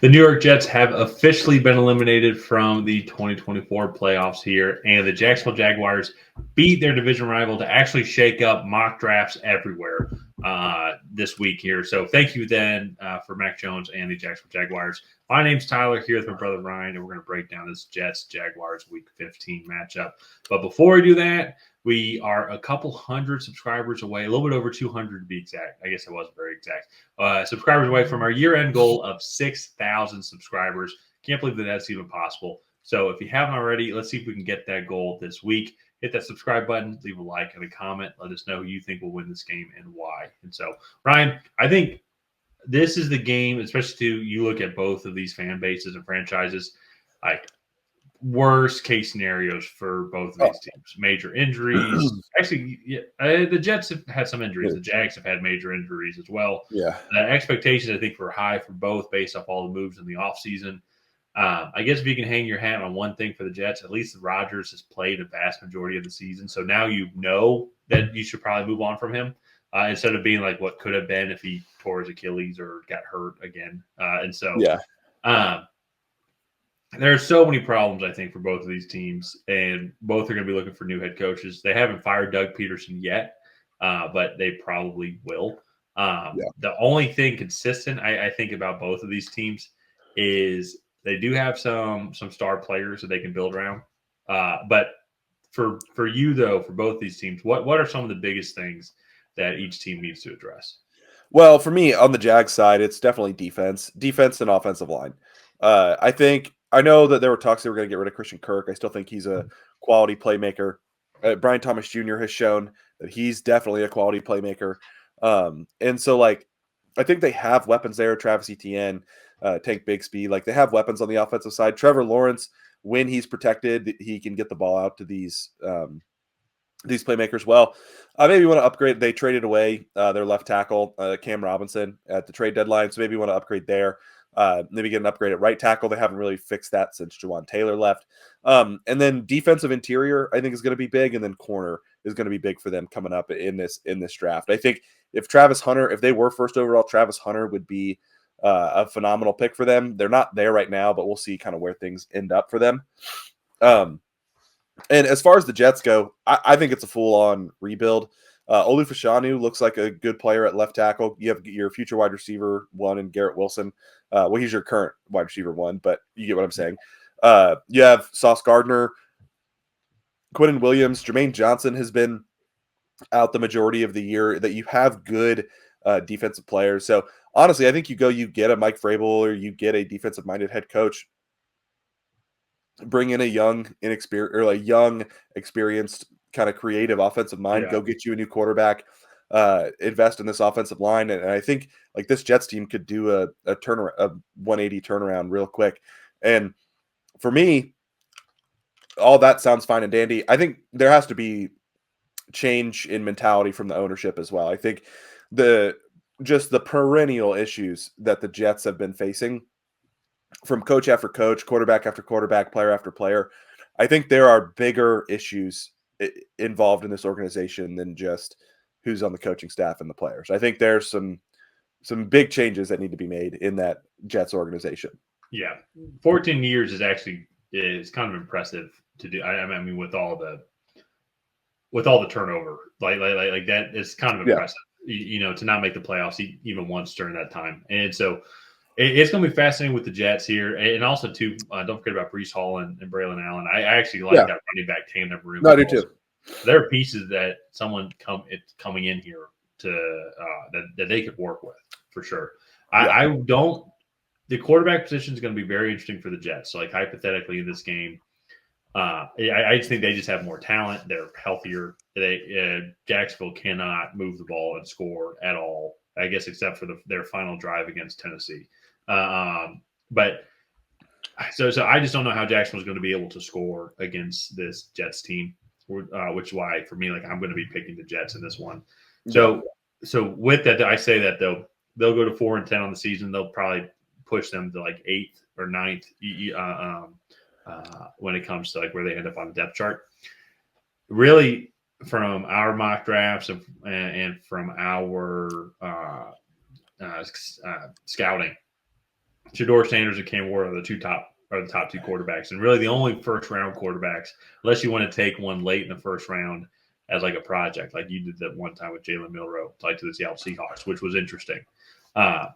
The New York Jets have officially been eliminated from the 2024 playoffs here, and the Jacksonville Jaguars beat their division rival to actually shake up mock drafts everywhere this week here. So thank you then for Mac Jones and the Jacksonville Jaguars. My name's Tyler here with my brother Ryan, and we're going to break down this Jets-Jaguars Week 15 matchup. But before we do that, we are a couple hundred subscribers away, a little bit over 200 to be exact. I guess it wasn't very exact. Subscribers away from our year-end goal of 6,000 subscribers. Can't believe that that's even possible. So if you haven't already, let's see if we can get that goal this week. Hit that subscribe button, leave a like and a comment. Let us know who you think will win this game and why. And so, Ryan, I think this is the game, especially to you look at both of these fan bases and franchises, like worst case scenarios for both of these teams. Major injuries. Actually, the Jets have had some injuries. The Jags have had major injuries as well. Yeah. The expectations, I think, were high for both based off all the moves in the offseason. I guess if you can hang your hat on one thing for the Jets, at least Rodgers has played a vast majority of the season. So now you know that you should probably move on from him instead of being like what could have been if he tore his Achilles or got hurt again. There are so many problems, I think, for both of these teams, and both are going to be looking for new head coaches. They haven't fired Doug Peterson yet, but they probably will. The only thing consistent I think about both of these teams is they do have some star players that they can build around. But for you, though, for both these teams, what are some of the biggest things that each team needs to address? Well, for me, on the Jags side, it's definitely defense and offensive line. I know that there were talks they were going to get rid of Christian Kirk. I still think he's a quality playmaker. Brian Thomas Jr. has shown that he's definitely a quality playmaker. And so, I think they have weapons there. Travis Etienne, Tank Bigsby. They have weapons on the offensive side. Trevor Lawrence, when he's protected, he can get the ball out to these playmakers. Well, maybe you want to upgrade. They traded away their left tackle, Cam Robinson, at the trade deadline. So maybe you want to upgrade there. Maybe get an upgrade at right tackle. They haven't really fixed that since Jawan Taylor left. And then defensive interior, I think, is going to be big. And then corner is going to be big for them coming up in this draft. I think if they were first overall, Travis Hunter would be a phenomenal pick for them. They're not there right now, but we'll see kind of where things end up for them. And as far as the Jets go, I think it's a full-on rebuild. Olu Fashanu looks like a good player at left tackle. You have your future wide receiver one in Garrett Wilson. Well, he's your current wide receiver one, but you get what I'm saying. You have Sauce Gardner, Quinnen Williams, Jermaine Johnson has been out the majority of the year. That you have good defensive players. So honestly, I think you get a Mike Vrabel or you get a defensive-minded head coach. Bring in a young, experienced kind of creative offensive mind. Go get you a new quarterback. Invest in this offensive line, and I think this Jets team could do a 180 turnaround real quick. And for me, all that sounds fine and dandy. I think there has to be change in mentality from the ownership as well. I think the perennial issues that the Jets have been facing, from coach after coach, quarterback after quarterback, player after player, I think there are bigger issues involved in this organization than just who's on the coaching staff and the players. I think there's some big changes that need to be made in that Jets organization. Yeah, 14 years is kind of impressive to do. I mean, with all the turnover, like that is kind of impressive. To not make the playoffs even once during that time, and so. It's going to be fascinating with the Jets here. And also, too, don't forget about Breece Hall and Braylon Allen. I actually like that running back tandem room. No, I do too. There are pieces that coming in here to that they could work with, for sure. The quarterback position is going to be very interesting for the Jets. So, hypothetically, in this game, I just think they just have more talent. They're healthier. Jacksonville cannot move the ball and score at all, I guess, except for their final drive against Tennessee. But so I just don't know how Jacksonville's going to be able to score against this Jets team, which is why for me, I'm going to be picking the Jets in this one. So with that, I say that they'll go to 4-10 on the season. They'll probably push them to 8th or 9th when it comes to where they end up on the depth chart. Really, from our mock drafts and from our scouting, Shador Sanders and Cam Ward are the top two quarterbacks, and really the only first round quarterbacks, unless you want to take one late in the first round as like a project, like you did that one time with Jalen Milroe, like to the Seattle Seahawks, which was interesting. That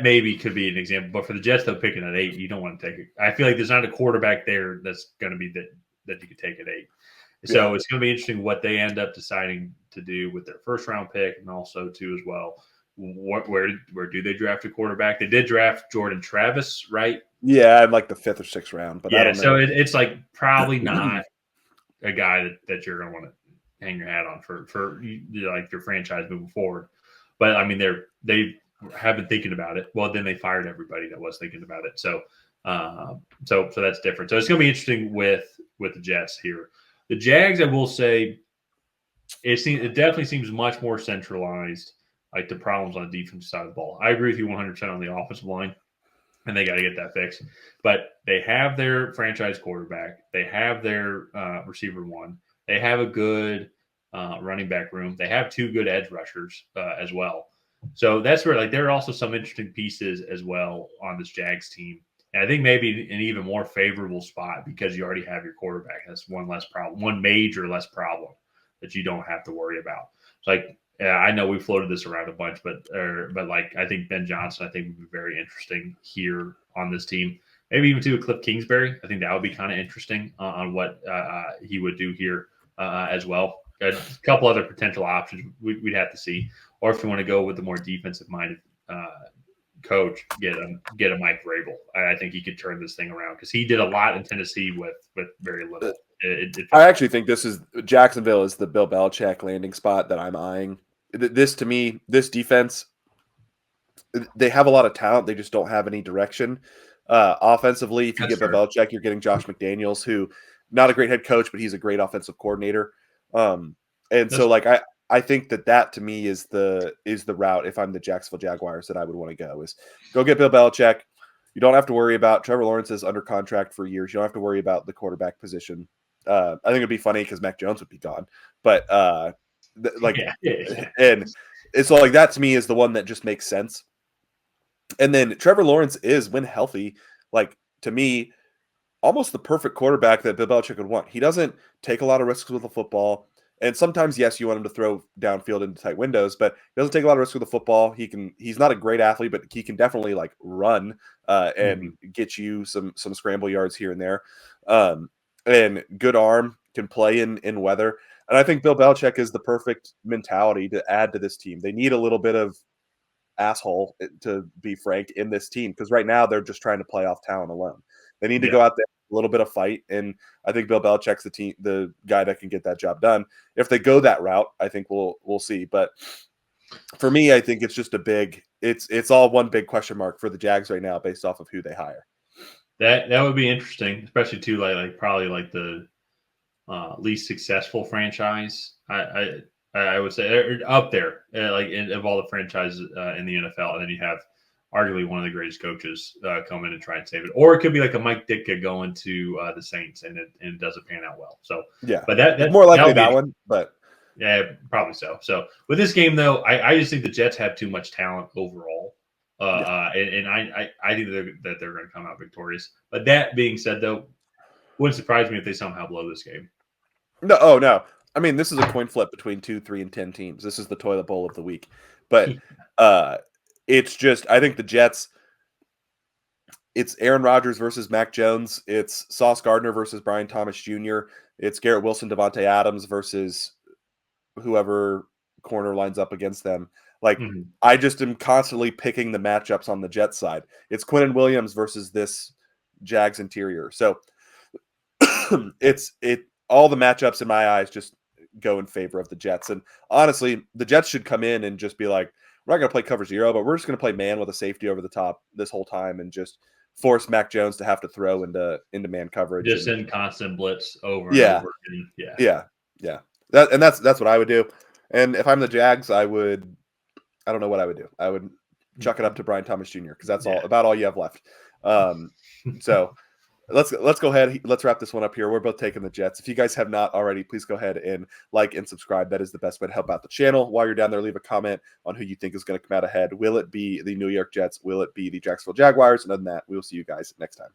maybe could be an example, but for the Jets, though, picking at 8, you don't want to take it. I feel like there's not a quarterback there that's going to be that you could take at 8. So it's going to be interesting what they end up deciding to do with their first round pick, and also too as well, where do they draft a quarterback? They did draft Jordan Travis, right? Yeah, I'm like the 5th or 6th round, but I don't know. So it's like probably not a guy that you're going to want to hang your hat on for like your franchise moving forward. But I mean, they have been thinking about it. Well, then they fired everybody that was thinking about it. So that's different. So it's going to be interesting with the Jets here. The Jags, I will say, it definitely seems much more centralized, like the problems on the defensive side of the ball. I agree with you 100% on the offensive line, and they got to get that fixed. But they have their franchise quarterback. They have their receiver one. They have a good running back room. They have 2 good edge rushers as well. So that's where like there are also some interesting pieces as well on this Jags team. And I think maybe an even more favorable spot because you already have your quarterback. That's one less problem, one major less problem that you don't have to worry about. It's like I know we floated this around a bunch, but like I think Ben Johnson, I think would be very interesting here on this team. Maybe even to Cliff Kingsbury. I think that would be kind of interesting on what he would do here as well. A couple other potential options we'd have to see, or if you want to go with the more defensive-minded coach, get a Mike Vrabel. I think he could turn this thing around because he did a lot in Tennessee with very little. I actually think Jacksonville is the Bill Belichick landing spot that I'm eyeing. This to me, this defense, they have a lot of talent. They just don't have any direction. Offensively, if you get Bill Belichick, you're getting Josh McDaniels, who not a great head coach, but he's a great offensive coordinator. So like I think that to me is the route if I'm the Jacksonville Jaguars that I would want to go is go get Bill Belichick. You don't have to worry about Trevor Lawrence is under contract for years. You don't have to worry about the quarterback position. I think it'd be funny because Mac Jones would be gone, but and it's like that to me is the one that just makes sense. And then Trevor Lawrence is, when healthy, like to me, almost the perfect quarterback that Bill Belichick would want. He doesn't take a lot of risks with the football. And sometimes, yes, you want him to throw downfield into tight windows, but he doesn't take a lot of risks with the football. He's not a great athlete, but he can definitely like run and get you some scramble yards here and there. And good arm, can play in weather. And I think Bill Belichick is the perfect mentality to add to this team. They need a little bit of asshole, to be frank, in this team because right now they're just trying to play off talent alone. They need to go out there, a little bit of fight, and I think Bill Belichick's the guy that can get that job done. If they go that route, I think we'll see. But for me, I think it's just it's all one big question mark for the Jags right now based off of who they hire. That would be interesting, especially too like probably like the least successful franchise. I would say up there, like of all the franchises in the NFL, and then you have arguably one of the greatest coaches come in and try and save it, or it could be like a Mike Ditka going to the Saints, and it doesn't pan out well. So yeah, but that's more likely that one, but yeah, probably so. So with this game though, I just think the Jets have too much talent overall. And I think that they're going to come out victorious. But that being said, though, wouldn't surprise me if they somehow blow this game. No. I mean, this is a coin flip between 2, 3, and 10 teams. This is the toilet bowl of the week. But it's just, I think the Jets, it's Aaron Rodgers versus Mac Jones. It's Sauce Gardner versus Brian Thomas Jr. It's Garrett Wilson, Devontae Adams versus whoever corner lines up against them. Like, I just am constantly picking the matchups on the Jets side. It's Quinnen Williams versus this Jags interior. So all the matchups in my eyes just go in favor of the Jets. And honestly, the Jets should come in and just be like, we're not going to play cover zero, but we're just going to play man with a safety over the top this whole time and just force Mac Jones to have to throw into man coverage. Just in constant blitz over and over. Yeah. That's what I would do. And if I'm the Jags, I don't know what I would do. I would chuck it up to Brian Thomas Jr. because that's about all you have left. So let's go ahead. Let's wrap this one up here. We're both taking the Jets. If you guys have not already, please go ahead and like and subscribe. That is the best way to help out the channel. While you're down there, leave a comment on who you think is going to come out ahead. Will it be the New York Jets? Will it be the Jacksonville Jaguars? And other than that, we will see you guys next time.